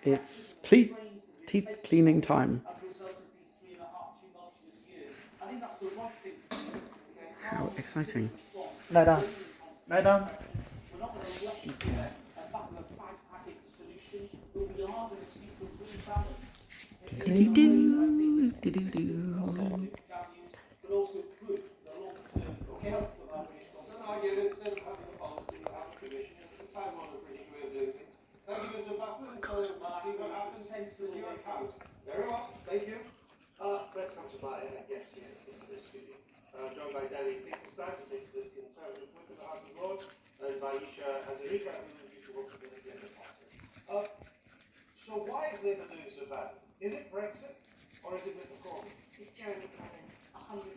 It's teeth cleaning time. How exciting. Lie down. Lie down. Very well, thank you. Let's come to my guest here in the studio. I'm joined by Danny Finkelstein, who takes the Conservative whip of the House of Lords, and by Isha Azarika, who used to work for the Labour Party. So why is Labour doing so bad? Is it Brexit, or is it Mr Corbyn? It's Jeremy Corbyn, 100%.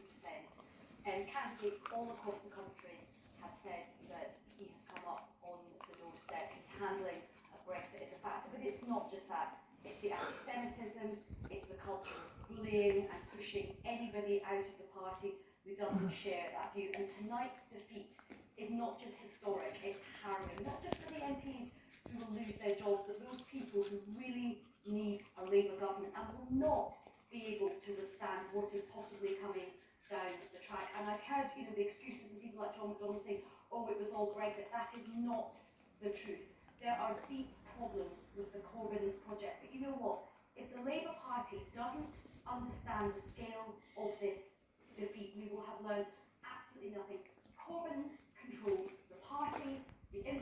Candidates all across the country have said that he has come up on the doorstep. He's handling of Brexit as a factor, but it's not just that. It's the anti-Semitism, it's the culture of bullying and pushing anybody out of the party who doesn't share that view. And tonight's defeat is not just historic, it's harrowing, not just for the MPs who will lose their jobs, but those people who really need a Labour government and will not be able to withstand what is possibly coming down the track. And I've heard, the excuses from people like John McDonnell saying, oh, it was all Brexit. That is not the truth. There are deep problems with the Corbyn project. But you know what? If the Labour Party doesn't understand the scale of this defeat, we will have learned absolutely nothing.